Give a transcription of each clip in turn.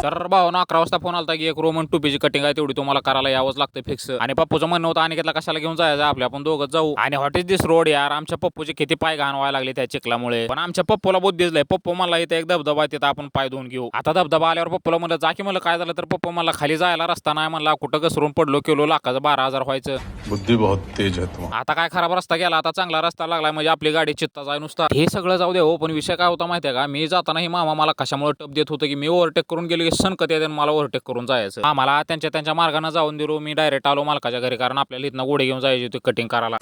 तर भावानं 11 वाजता फोन आलता की एक रोमन टोपीची कटिंग आहे तेवढी तुम्हाला करायला यावंच लागतं फिक्स. आणि पप्पूचं म्हणणं होतं अनिकेतला कशाला घेऊन जायचं आपल्या आपण दोघं जाऊ. आणि व्हॉट इज दिस रोड यार, आमच्या पप्पूचे किती पाय घाण व्हायला लागले त्या चिखलामुळे. पण आमच्या पप्पूला बुद्धी दिसलंय. पप्पू मला इथे एक धबधबा तिथं आपण पाय धुवून घेऊ. आता धबधबा आल्यावर पप्पूला म्हणलं जा की, म्हणलं काय झालं तर पप्पू मला खाली जायला रस्ता नाही म्हणला, कुठं घसरून पडलो किलो लाखाचं 12,000 व्हायचं. बुद्धी बहुत तेज है तुम्हारी. आता काय खराब रस्ता गेला, आता चांगला रस्ता लागलाय म्हणजे आपली गाडी चित्ता जाय नुसता. हे सगळं जाऊ दे हो, पण विषय काय होता माहितीये का, मी जाताना मामा मला कशामुळे टप देत होतं की मी ओव्हरटेक करून गेलो की सनकत येते मला ओव्हरटेक करून जायचं. मला त्यांच्या मार्गाने जाऊन दिलो. मी डायरेक्ट आलो मालकाच्या घरी, कारण आपल्याला इथनं गोडे घेऊन जायची होती कटिंग करायला.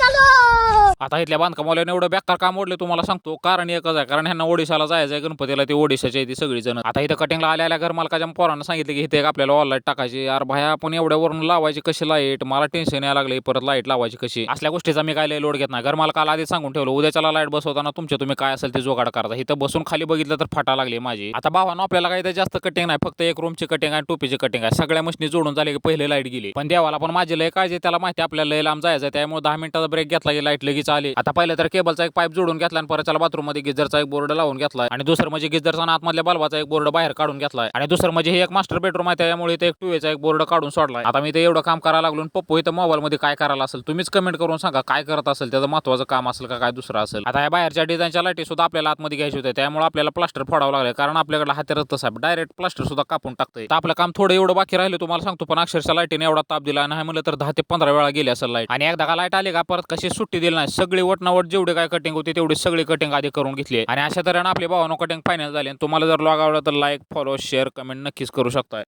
आता इथल्या बांधकामाला एवढं बेकार काम ओढले तुम्हाला सांगतो, कारण एकच आहे, कारण ह्यांना ओडिशाला जायचंय गणपतीला. ते ओडिशाचे ती सगळी जण आता इथं कटिंगला आल्या घर मालकाच्या पोरांना सांगितलं की इथे आपल्याला ऑल लाईट टाकायची. यार भाया आपण एवढ्या वरून लावायची कशी लाईट, मला टेन्शन यायला लागले परत लाईट लावायची कशी. असल्या गोष्टीचा मी काय लोड घेत नाही. घर मालकाला आधी सांगून ठेवलं उद्याच्याला लाईट बसवताना तुम्ही काय असेल ते जोगाड करता. इथं बसून खाली बघितलं तर फाटा लागली माझी. आता भावानं आपल्याला काही जास्त कटिंग नाही, फक्त एक रूमची कटिंग आहे, टोपीची कटिंग आहे. सगळ्या मशीनी जोडून झाले की पहिले लाईट गेली. पण देवाला पण माझी लय काळजी, त्याला माहिती आपल्याला लय लांब जायचं, त्यामुळे 10 मिनिटाचा ब्रेक घेतला की लाईट लगेच आली. आता पहिलं तर केबलचा एक पाईप जोडून घेतला आणि परत त्याला बाथरूम मध्ये गिझरचा एक बोर्ड लावून घेतलाय. आणि दुसरं म्हणजे गिझरचा आतमधल्या बल्बाचा एक बोर्ड बाहेर काढून घेतलाय. आणि दुसरं म्हणजे हे एक मास्टर बेडरूम आहे, त्यामुळे इथे एक 2 एक बोर्ड काढून सोडलाय. आता मी ते एवढं काम करायला लागलो. पप्पू इथं मोबाईल मध्ये काय करायला असेल तुम्हीच कमेंट करून सांगा, काय करत असेल, त्याचं महत्वाचं काम असेल का काय दुसरं असेल. आता या बाहेरच्या डिझाईनच्या लाईटी सुद्धा आपल्याला आतमध्ये घ्यायची होते, त्यामुळे आपल्याला प्लास्टर फोडावं लागलं, कारण आपल्याकडे हातेरच तसा डायरेक्ट प्लास्टर सुद्धा कापून टाकतंय. तर आपलं काम थोडं एवढं बाकी राहिलं तुम्हाला सांगतो, पण अक्षरशः लाईटीने एवढा ताप दिला नाही म्हणलं तर 10 ते 15 वेळा गेली असेल लाईट. आणि एकदा का लाईट आली का परत कशी सुट्टी दिली नाही. सगळी वटनावट जेवढी काय कटिंग होती तेवढी सगळी कटिंग आधी करून घेतली. आणि अशा तऱ्हेने आपली भावानं कटिंग फायनल झाली. तुम्हाला जर लॉग आवडलं तर लाईक, फॉलो, शेअर, कमेंट नक्कीच करू शकता.